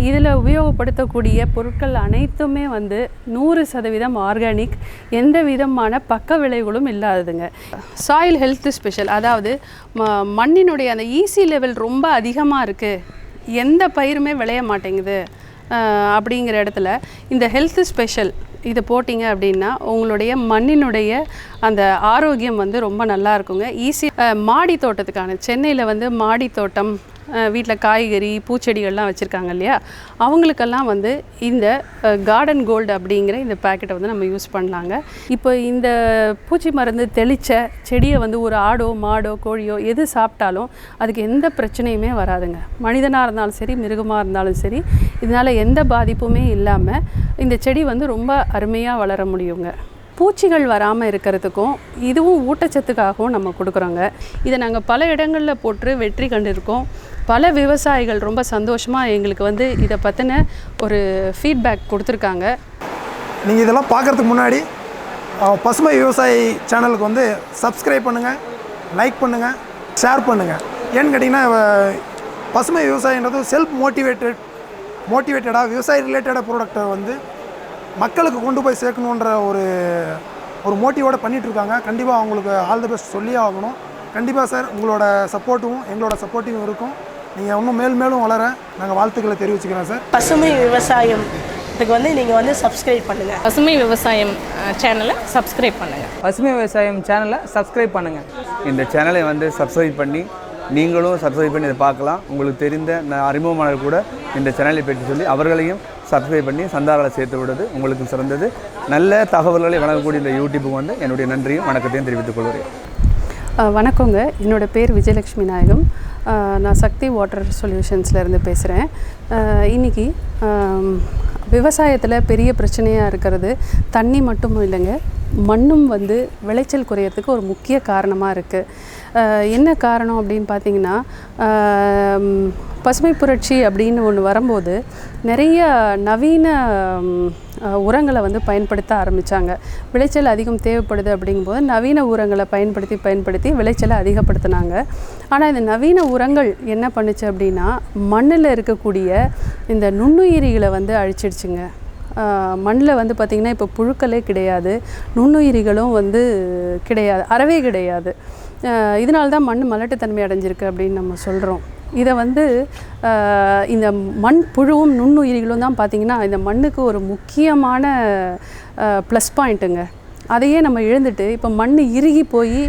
இதில் உபயோகப்படுத்தக்கூடிய பொருட்கள் அனைத்துமே வந்து 100% ஆர்கானிக், எந்த விதமான பக்க விளைவுகளும் இல்லாததுங்க. சாயில் ஹெல்த் ஸ்பெஷல், அதாவது மண்ணினுடைய அந்த ஈசி லெவல் ரொம்ப அதிகமாக இருக்குது, எந்த பயிருமே விளைய மாட்டேங்குது அப்படிங்கிற இடத்துல இந்த ஹெல்த் ஸ்பெஷல் இதை போட்டிங்க அப்படின்னா உங்களுடைய மண்ணினுடைய அந்த ஆரோக்கியம் வந்து ரொம்ப நல்லா இருக்குங்க. மாடி தோட்டத்துக்கான சென்னையில் வந்து மாடி தோட்டம், வீட்டில் காய்கறி பூச்செடிகள்லாம் வச்சுருக்காங்க இல்லையா, அவங்களுக்கெல்லாம் வந்து இந்த கார்டன் கோல்டு அப்படிங்கிற இந்த பேக்கெட்டை வந்து நம்ம யூஸ் பண்ணலாங்க. இப்போ இந்த பூச்சி மருந்து தெளித்த செடியை வந்து ஒரு ஆடோ மாடோ கோழியோ எது சாப்பிட்டாலும் அதுக்கு எந்த பிரச்சனையுமே வராதுங்க. மனிதனாக இருந்தாலும் சரி, மிருகமாக இருந்தாலும் சரி, இதனால் எந்த பாதிப்புமே இல்லாமல் இந்த செடி வந்து ரொம்ப அருமையாக வளர முடியுங்க. பூச்சிகள் வராமல் இருக்கிறதுக்கும் இதுவும் ஊட்டச்சத்துக்காகவும் நம்ம கொடுக்குறோங்க. இதை நாங்கள் பல இடங்களில் போட்டு வெற்றி கண்டிருக்கோம். பல விவசாயிகள் ரொம்ப சந்தோஷமாக எங்களுக்கு வந்து இதை பற்றின ஒரு ஃபீட்பேக் கொடுத்துருக்காங்க. நீங்கள் இதெல்லாம் பார்க்குறதுக்கு முன்னாடி பசுமை விவசாயி சேனலுக்கு வந்து சப்ஸ்கிரைப் பண்ணுங்கள், லைக் பண்ணுங்கள், ஷேர் பண்ணுங்கள். ஏன்னு கேட்டிங்கன்னா பசுமை விவசாயின்றது செல்ஃப் மோட்டிவேட்டடாக விவசாய ரிலேட்டடாக ப்ராடக்டை வந்து மக்களுக்கு கொண்டு போய் சேர்க்கணுன்ற ஒரு மோட்டிவோடு பண்ணிகிட்ருக்காங்க. கண்டிப்பாக அவங்களுக்கு ஆல் தி பெஸ்ட் சொல்லியே ஆகணும். கண்டிப்பாக சார், உங்களோட சப்போர்ட்டும் எங்களோட சப்போர்ட்டும் இருக்கும். நீங்கள் இன்னும் மேலும் வளர நாங்கள் வாழ்த்துக்களை தெரிவிச்சுக்கிறோம் சார். பசுமை விவசாயம் இதுக்கு வந்து நீங்கள் வந்து சப்ஸ்கிரைப் பண்ணுங்கள். பசுமை விவசாயம் சேனலை சப்ஸ்கிரைப் பண்ணுங்கள். பசுமை விவசாயம் சேனலை சப்ஸ்கிரைப் பண்ணுங்கள். இந்த சேனலை வந்து சப்ஸ்கிரைப் பண்ணி நீங்களும் சப்ஸ்கிரைப் பண்ணி இதை பார்க்கலாம். உங்களுக்கு தெரிந்த அறிமுகமானவர் கூட இந்த சேனலை பற்றி சொல்லி அவர்களையும் சப்ஸ்கிரைப் பண்ணி சந்தாரால் சேர்த்து விடுறது உங்களுக்கு சிறந்தது. நல்ல தகவல்களை வழங்கக்கூடிய இந்த யூடியூப்புக்கு வந்து என்னுடைய நன்றியும் வணக்கத்தையும் தெரிவித்துக் கொள்கிறேன். வணக்கங்க, என்னோடய பேர் விஜயலட்சுமி நாயகம். நான் சக்தி வாட்டர் சொல்யூஷன்ஸ்லேருந்து பேசுகிறேன். இன்றைக்கி விவசாயத்தில் பெரிய பிரச்சனையாக இருக்கிறது தண்ணி மட்டும் இல்லைங்க, மண்ணும் வந்து விளைச்சல் குறையிறதுக்கு ஒரு முக்கிய காரணமாக இருக்குது. என்ன காரணம் அப்படின்னு பார்த்திங்கன்னா, பசுமை புரட்சி அப்படின்னு ஒன்று வரும்போது நிறைய நவீன உரங்களை வந்து பயன்படுத்த ஆரம்பித்தாங்க. விளைச்சல் அதிகம் தேவைப்படுது அப்படிங்கும்போது நவீன உரங்களை பயன்படுத்தி விளைச்சலை அதிகப்படுத்தினாங்க. ஆனால் இந்த நவீன உரங்கள் என்ன பண்ணுச்சு அப்படின்னா, மண்ணில் இருக்கக்கூடிய இந்த நுண்ணுயிரிகளை வந்து அழிச்சிடுச்சுங்க. மண்ணில் வந்து பார்த்திங்கன்னா இப்போ புழுக்களே கிடையாது, நுண்ணுயிரிகளும் வந்து கிடையாது, அறவே கிடையாது. இதனால்தான் மண் மலட்டுத்தன்மை அடைஞ்சிருக்கு அப்படின்னு நம்ம சொல்கிறோம். இதை வந்து இந்த மண் புழுவும் நுண்ணுயிரிகளும் தான் பார்த்திங்கன்னா இந்த மண்ணுக்கு ஒரு முக்கியமான ப்ளஸ் பாயிண்ட்டுங்க. அதையே நம்ம இழந்துட்டு இப்போ மண் இறுகி போய்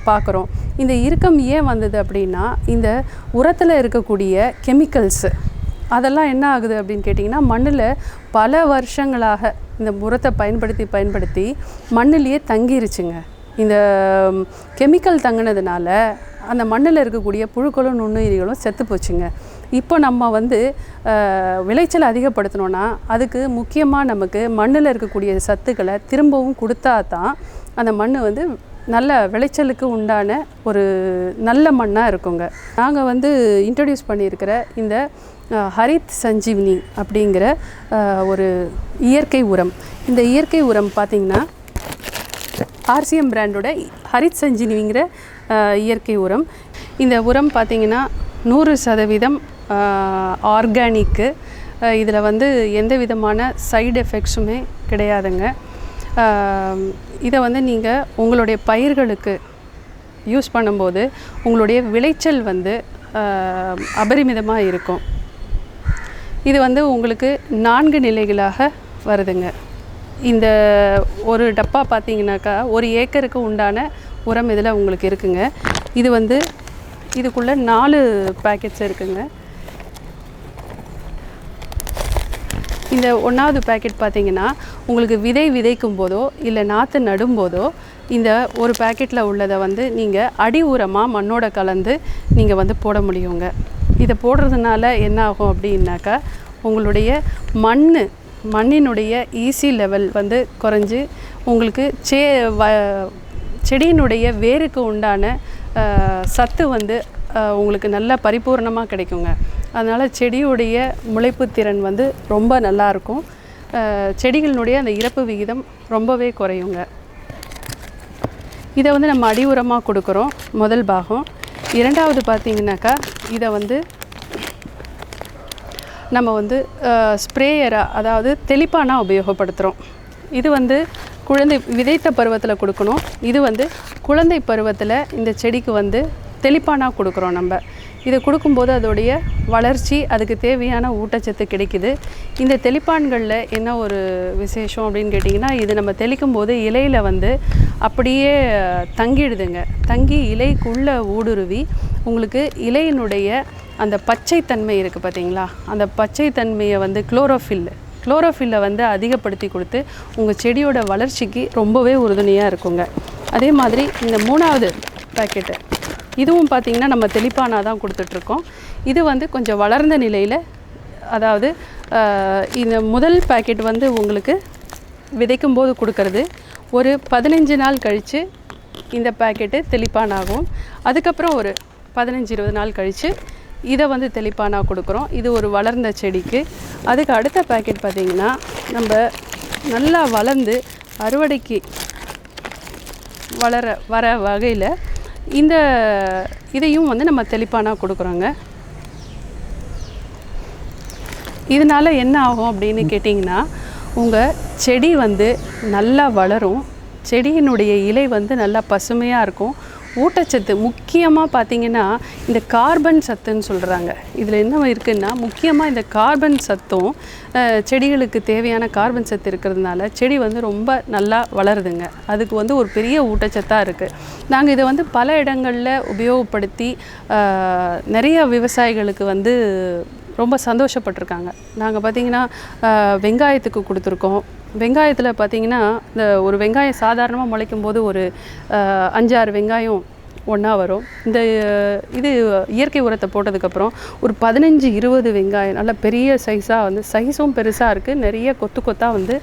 பார்க்குறோம். இந்த இறுக்கம் ஏன் வந்தது அப்படின்னா, இந்த உரத்தில் இருக்கக்கூடிய கெமிக்கல்ஸு அதெல்லாம் என்ன ஆகுது அப்படின்னு கேட்டிங்கன்னா, மண்ணில் பல வருஷங்களாக இந்த உரத்தை பயன்படுத்தி மண்ணிலேயே தங்கிருச்சுங்க. இந்த கெமிக்கல் தங்கினதுனால அந்த மண்ணில் இருக்கக்கூடிய புழுக்களும் நுண்ணுயிரிகளும் செத்து போச்சுங்க. இப்போ நம்ம வந்து விளைச்சல் அதிகப்படுத்தணுன்னா அதுக்கு முக்கியமாக நமக்கு மண்ணில் இருக்கக்கூடிய சத்துக்களை திரும்பவும் கொடுத்தா தான் அந்த மண் வந்து நல்ல விளைச்சலுக்கு உண்டான ஒரு நல்ல மண்ணாக இருக்குங்க. நாங்கள் வந்து இன்ட்ரடியூஸ் பண்ணியிருக்கிற இந்த ஹரித் சஞ்சீவினி அப்படிங்கிற ஒரு இயற்கை உரம், இந்த இயற்கை உரம் பார்த்திங்கன்னா ஆர்சிஎம் பிராண்டோட ஹரித் சஞ்சீவினிங்கிற இயற்கை உரம். இந்த உரம் பார்த்திங்கன்னா 100% ஆர்கானிக்கு. இதில் வந்து எந்த விதமான சைடு எஃபெக்ட்ஸுமே கிடையாதுங்க. இதை வந்து நீங்கள் உங்களுடைய பயிர்களுக்கு யூஸ் பண்ணும்போது உங்களுடைய விளைச்சல் வந்து அபரிமிதமாக இருக்கும். இது வந்து உங்களுக்கு 4 நிலைகளாக வருதுங்க. இந்த ஒரு டப்பா பார்த்திங்கனாக்கா 1 ஏக்கருக்கு உண்டான உரம் இதில் உங்களுக்கு இருக்குங்க. இது வந்து இதுக்குள்ளே 4 பேக்கெட்ஸ் இருக்குங்க. இந்த 1வது பேக்கெட் பார்த்திங்கன்னா உங்களுக்கு விதைக்கும் போதோ இல்லை நாற்று நடும்போதோ இந்த ஒரு பேக்கெட்டில் உள்ளதை வந்து நீங்கள் அடி உரமாக மண்ணோட கலந்து நீங்கள் வந்து போட முடியுங்க. இதை போடுறதுனால என்ன ஆகும் அப்படின்னாக்கா, உங்களுடைய மண்ணினுடைய ஈசி லெவல் வந்து குறைஞ்சி உங்களுக்கு செடியினுடைய வேருக்கு உண்டான சத்து வந்து உங்களுக்கு நல்ல பரிபூர்ணமாக கிடைக்குங்க. அதனால் செடியுடைய முளைப்பு திறன் வந்து ரொம்ப நல்லாயிருக்கும். செடிகளினுடைய அந்த இறப்பு விகிதம் ரொம்பவே குறையுங்க. இதை வந்து நம்ம அடி உரமாக கொடுக்குறோம் முதல் பாகம். 2வது பார்த்திங்கனாக்கா, இதை வந்து நம்ம வந்து ஸ்ப்ரேயராக அதாவது தெளிப்பானாக உபயோகப்படுத்துகிறோம். இது வந்து குழந்தை விதைத்த பருவத்தில் கொடுக்கணும். இது வந்து குழந்தை பருவத்தில் இந்த செடிக்கு வந்து தெளிப்பானாக கொடுக்குறோம். நம்ம இதை கொடுக்கும்போது அதோடைய வளர்ச்சி அதுக்கு தேவையான ஊட்டச்சத்து கிடைக்குது. இந்த தெளிப்பான்களில் என்ன ஒரு விசேஷம் அப்படின்னு கேட்டிங்கன்னா, இது நம்ம தெளிக்கும் போது இலையில் வந்து அப்படியே தங்கிடுதுங்க. தங்கி இலைக்குள்ளே ஊடுருவி உங்களுக்கு இலையினுடைய அந்த பச்சைத்தன்மை இருக்குது பார்த்தீங்களா, அந்த பச்சைத்தன்மையை வந்து குளோரோஃபில்லை வந்து அதிகப்படுத்தி கொடுத்து உங்கள் செடியோட வளர்ச்சிக்கு ரொம்பவே உறுதுணையாக இருக்குங்க. அதே மாதிரி இந்த 3வது பேக்கெட்டு இதுவும் பார்த்திங்கன்னா நம்ம தெளிப்பானாக தான் கொடுத்துட்ருக்கோம். இது வந்து கொஞ்சம் வளர்ந்த நிலையில், அதாவது இந்த முதல் பேக்கெட் வந்து உங்களுக்கு விதைக்கும் போது கொடுக்கறது, ஒரு 15 நாள் கழித்து இந்த பேக்கெட்டு தெளிப்பானாகும். அதுக்கப்புறம் ஒரு 15-20 நாள் கழித்து இதை வந்து தெளிப்பானாக கொடுக்குறோம். இது ஒரு வளர்ந்த செடிக்கு. அதுக்கு அடுத்த பேக்கெட் பார்த்திங்கன்னா நம்ம நல்லா வளர்ந்து அறுவடைக்கு வர வகையில் இதையும் வந்து நம்ம தெளிப்பானாக கொடுக்குறோங்க. இதனால் என்ன ஆகும் அப்படின்னு கேட்டிங்கன்னா, உங்கள் செடி வந்து நல்லா வளரும். செடியினுடைய இலை வந்து நல்லா பசுமையாக இருக்கும். ஊட்டச்சத்து முக்கியமாக பார்த்திங்கன்னா இந்த கார்பன் சத்துன்னு சொல்கிறாங்க. இதில் என்ன இருக்குதுன்னா, முக்கியமாக இந்த கார்பன் சத்தும் செடிகளுக்கு தேவையான கார்பன் சத்து இருக்கிறதுனால செடி வந்து ரொம்ப நல்லா வளருதுங்க. அதுக்கு வந்து ஒரு பெரிய ஊட்டச்சத்தாக இருக்குது. நாங்கள் இதை வந்து பல இடங்களில் உபயோகப்படுத்தி நிறைய விவசாயிகளுக்கு வந்து ரொம்ப சந்தோஷப்பட்டிருக்காங்க. நாங்கள் பார்த்திங்கன்னா வெங்காயத்துக்கு கொடுத்துருக்கோம். வெங்காயத்தில் பார்த்திங்கன்னா இந்த ஒரு வெங்காயம் சாதாரணமாக முளைக்கும் போது ஒரு 5-6 வெங்காயம் ஒன்றா வரும். இது இயற்கை உரத்தை போட்டதுக்கப்புறம் ஒரு 15-20 வெங்காயம் நல்ல பெரிய சைஸாக வந்து சைஸும் பெருசாக இருக்குது. நிறைய கொத்தாக வந்து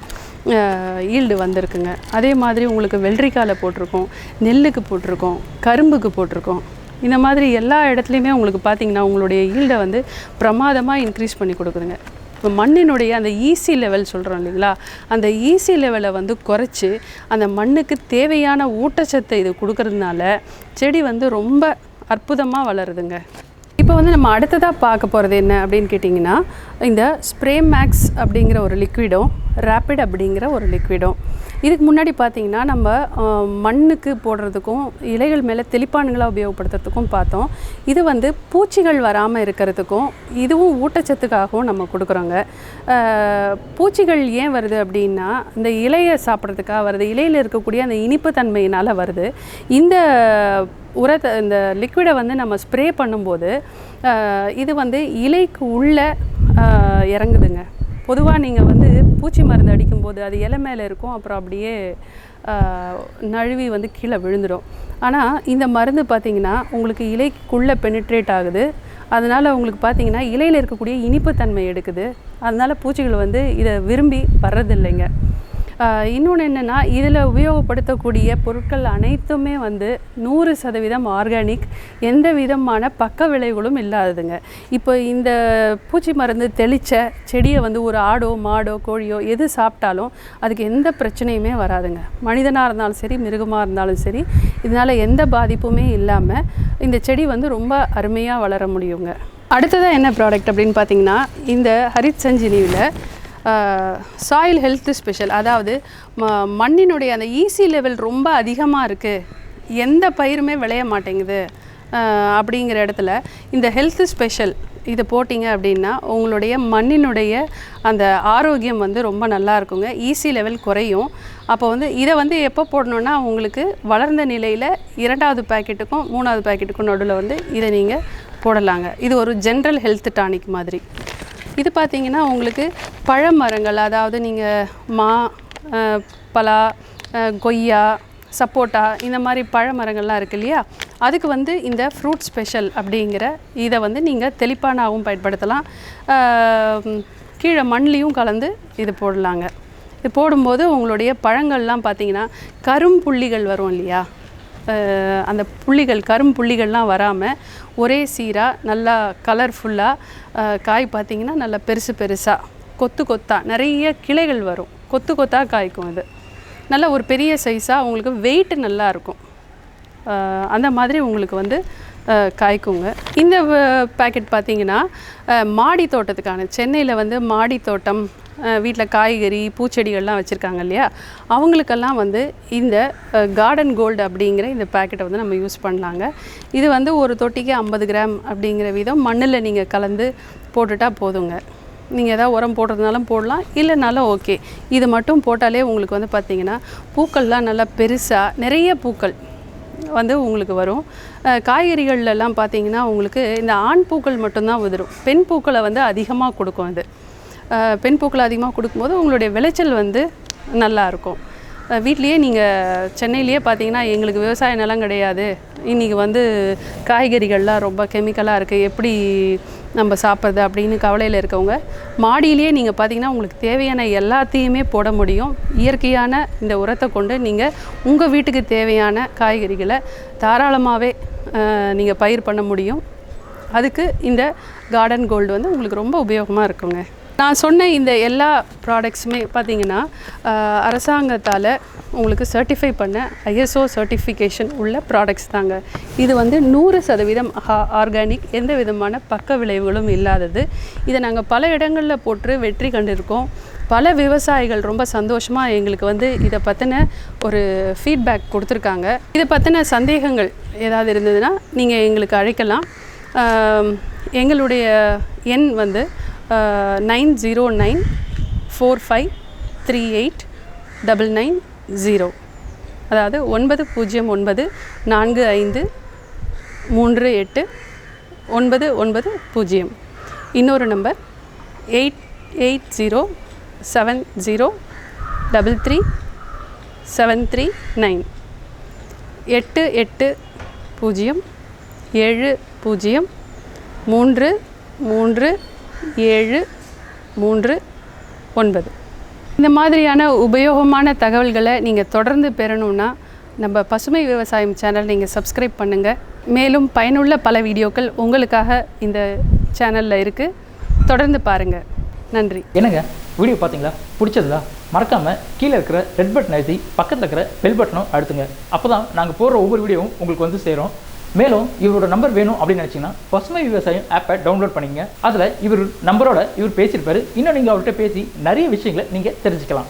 ஈல்டு வந்திருக்குங்க. அதே மாதிரி உங்களுக்கு வெள்ளரிக்காயில் போட்டிருக்கோம், நெல்லுக்கு போட்டிருக்கோம், கரும்புக்கு போட்டிருக்கோம். இந்த மாதிரி எல்லா இடத்துலையுமே உங்களுக்கு பார்த்திங்கன்னா உங்களுடைய ஈல்டை வந்து பிரமாதமாக இன்க்ரீஸ் பண்ணி கொடுக்குதுங்க. இப்போ மண்ணினுடைய அந்த ஈசி லெவல் சொல்கிறோம் இல்லைங்களா, அந்த ஈசி லெவலை வந்து குறைச்சி அந்த மண்ணுக்கு தேவையான ஊட்டச்சத்தை இது கொடுக்கறதுனால செடி வந்து ரொம்ப அற்புதமாக வளருதுங்க. இப்போ வந்து நம்ம அடுத்ததாக பார்க்க போகிறது என்ன அப்படின்னு கேட்டிங்கன்னா, இந்த ஸ்ப்ரே மேக்ஸ் அப்படிங்கிற ஒரு லிக்விடும் ரேப்பிட் அப்படிங்கிற ஒரு லிக்விடும். இதுக்கு முன்னாடி பார்த்திங்கன்னா நம்ம மண்ணுக்கு போடுறதுக்கும் இலைகள் மேலே தெளிப்பான்களாக உபயோகப்படுத்துறதுக்கும் பார்த்தோம். இது வந்து பூச்சிகள் வராமல் இருக்கிறதுக்கும் இதுவும் ஊட்டச்சத்துக்காகவும் நம்ம கொடுக்குறோங்க. பூச்சிகள் ஏன் வருது அப்படின்னா, இந்த இலையை சாப்பிட்றதுக்காக வருது. இலையில் இருக்கக்கூடிய அந்த இனிப்பு தன்மையினால் வருது. இந்த இந்த லிக்விடை வந்து நம்ம ஸ்ப்ரே பண்ணும்போது இது வந்து இலைக்கு உள்ளே இறங்குதுங்க. பொதுவாக நீங்கள் வந்து பூச்சி மருந்து அடிக்கும்போது அது இலை மேலே இருக்கும், அப்புறம் அப்படியே நழுவி வந்து கீழே விழுந்துடும். ஆனால் இந்த மருந்து பார்த்திங்கன்னா உங்களுக்கு இலைக்குள்ளே பெனிட்ரேட் ஆகுது. அதனால் உங்களுக்கு பார்த்திங்கன்னா இலையில் இருக்கக்கூடிய இனிப்பு தன்மை எடுக்குது. அதனால் பூச்சிகள் வந்து இதை விரும்பி வர்றதில்லைங்க. இன்னொன்று என்னென்னா, இதில் உபயோகப்படுத்தக்கூடிய பொருட்கள் அனைத்துமே வந்து 100% ஆர்கானிக், எந்த விதமான பக்க விளைவுகளும் இல்லாததுங்க. இப்போ இந்த பூச்சி மருந்து தெளித்த செடியை வந்து ஒரு ஆடோ மாடோ கோழியோ எது சாப்பிட்டாலும் அதுக்கு எந்த பிரச்சனையுமே வராதுங்க. மனிதனாக இருந்தாலும் சரி, மிருகமாக இருந்தாலும் சரி, இதனால் எந்த பாதிப்புமே இல்லாமல் இந்த செடி வந்து ரொம்ப அருமையாக வளர முடியுங்க. அடுத்ததாக என்ன ப்ராடக்ட் அப்படின்னு பார்த்திங்கன்னா, இந்த ஹரித் சஞ்சீவியில் சாயில் ஹெல்த் ஸ்பெஷல், அதாவது மண்ணினுடைய அந்த ஈசி லெவல் ரொம்ப அதிகமாக இருக்குது, எந்த பயிருமே விளைய மாட்டேங்குது அப்படிங்கிற இடத்துல இந்த ஹெல்த் ஸ்பெஷல் இதை போட்டிங்க அப்படின்னா உங்களுடைய மண்ணினுடைய அந்த ஆரோக்கியம் வந்து ரொம்ப நல்லா இருக்குங்க. ஈசி லெவல் குறையும். அப்போ வந்து இதை வந்து எப்போ போடணுன்னா, உங்களுக்கு வளர்ந்த நிலையில் 2வது பேக்கெட்டுக்கும் 3வது பேக்கெட்டுக்கும் நடுவில் வந்து இதை நீங்கள் போடலாங்க. இது ஒரு ஜென்ரல் ஹெல்த் டானிக் மாதிரி. இது பார்த்திங்கன்னா உங்களுக்கு பழமரங்கள், அதாவது நீங்கள் மா, பலா, கொய்யா, சப்போட்டா இந்த மாதிரி பழமரங்கள்லாம் இருக்குது இல்லையா, அதுக்கு வந்து இந்த ஃப்ரூட் ஸ்பெஷல் அப்படிங்கிற இதை வந்து நீங்கள் தெளிப்பானாகவும் பயன்படுத்தலாம். கீழே மண்லேயும் கலந்து இது போடலாங்க. இது போடும்போது உங்களுடைய பழங்கள்லாம் பார்த்திங்கன்னா கரும்புள்ளிகள் வரும் இல்லையா, அந்த புள்ளிகள் கரும்புள்ளிகள்லாம் வராமல் ஒரே சீராக நல்லா கலர்ஃபுல்லாக காய் பார்த்திங்கன்னா நல்லா பெருசாக கொத்தாக நிறைய கிளைகள் வரும், கொத்தாக காய்க்கும். இது நல்ல ஒரு பெரிய சைஸாக உங்களுக்கு வெயிட் நல்லா இருக்கும். அந்த மாதிரி உங்களுக்கு வந்து காய்க்குங்க. இந்த பேக்கெட் பார்த்திங்கன்னா மாடி தோட்டத்துக்கான, சென்னையில் வந்து மாடி தோட்டம், வீட்டில் காய்கறி பூச்செடிகள்லாம் வச்சுருக்காங்க இல்லையா, அவங்களுக்கெல்லாம் வந்து இந்த கார்டன் கோல்டு அப்படிங்கிற இந்த பேக்கெட்டை வந்து நம்ம யூஸ் பண்ணலாங்க. இது வந்து ஒரு தொட்டிக்கு 50 கிராம் அப்படிங்கிற விதம் மண்ணில் நீங்கள் கலந்து போட்டுட்டா போதுங்க. நீங்கள் எதாவது உரம் போடுறதுனாலும் போடலாம், இல்லைனாலும் ஓகே. இது மட்டும் போட்டாலே உங்களுக்கு வந்து பார்த்திங்கன்னா பூக்கள்லாம் நல்லா பெருசாக நிறைய பூக்கள் வந்து உங்களுக்கு வரும். காய்கறிகள்லாம் பார்த்திங்கன்னா உங்களுக்கு இந்த ஆண் பூக்கள் மட்டும்தான் உதிரும், பெண் பூக்களை வந்து அதிகமாக கொடுக்கும். இது பெண் பூக்களை அதிகமாக கொடுக்கும்போது உங்களுடைய விளைச்சல் வந்து நல்லாயிருக்கும். வீட்லேயே நீங்கள் சென்னையிலேயே பார்த்தீங்கன்னா எங்களுக்கு விவசாய நிலம் கிடையாது, இன்றைக்கி வந்து காய்கறிகள்லாம் ரொம்ப கெமிக்கலாக இருக்குது, எப்படி நம்ம சாப்பிட்றது அப்படின்னு கவலையில் இருக்கவங்க மாடியிலேயே நீங்கள் பார்த்தீங்கன்னா உங்களுக்கு தேவையான எல்லாத்தையுமே போட முடியும். இயற்கையான இந்த உரத்தை கொண்டு நீங்கள் உங்கள் வீட்டுக்கு தேவையான காய்கறிகளை தாராளமாகவே நீங்கள் பயிர் பண்ண முடியும். அதுக்கு இந்த கார்டன் கோல்டு வந்து உங்களுக்கு ரொம்ப உபயோகமாக இருக்குங்க. நான் சொன்ன இந்த எல்லா ப்ராடக்ட்ஸுமே பார்த்திங்கன்னா அரசாங்கத்தால் உங்களுக்கு சர்டிஃபை பண்ண ISO சர்டிஃபிகேஷன் உள்ள ப்ராடக்ட்ஸ் தாங்க. இது வந்து 100% ஆர்கானிக், எந்த விதமான பக்க விளைவுகளும் இல்லாதது. இதை நாங்கள் பல இடங்களில் போட்டு வெற்றி கண்டிருக்கோம். பல விவசாயிகள் ரொம்ப சந்தோஷமாக எங்களுக்கு வந்து இதை பற்றின ஒரு ஃபீட்பேக் கொடுத்துருக்காங்க. இதை பற்றின சந்தேகங்கள் ஏதாவது இருந்ததுன்னா நீங்கள் எங்களுக்கு அழைக்கலாம். எங்களுடைய எண் வந்து 9094538990, அதாவது 90953838990. இன்னொரு நம்பர் 8807033739, 8807033739. இந்த மாதிரியான உபயோகமான தகவல்களை நீங்கள் தொடர்ந்து பெறணுன்னா நம்ம பசுமை விவசாயம் சேனல் நீங்கள் சப்ஸ்கிரைப் பண்ணுங்கள். மேலும் பயனுள்ள பல வீடியோக்கள் உங்களுக்காக இந்த சேனலில் இருக்குது, தொடர்ந்து பாருங்கள். நன்றி. என்னங்க வீடியோ பார்த்தீங்களா? பிடிச்சதா? மறக்காமல் கீழே இருக்கிற ரெட் பட்டன் அழுத்தி பக்கத்தில் இருக்கிற பெல் பட்டனும் அழுத்துங்க. அப்போ தான் நாங்கள் போடுற ஒவ்வொரு வீடியோவும் உங்களுக்கு வந்து சேரும். மேலும் இவரோட நம்பர் வேணும் அப்படின்னு நினச்சிங்கன்னா பசுமை விவசாயம் ஆப்பை டவுன்லோட் பண்ணிங்க. அதில் இவர் நம்பரோட இவர் பேசியிருப்பார். இன்னும் நீங்கள் அவர்கிட்ட பேசி நிறைய விஷயங்களை நீங்கள் தெரிஞ்சுக்கலாம்.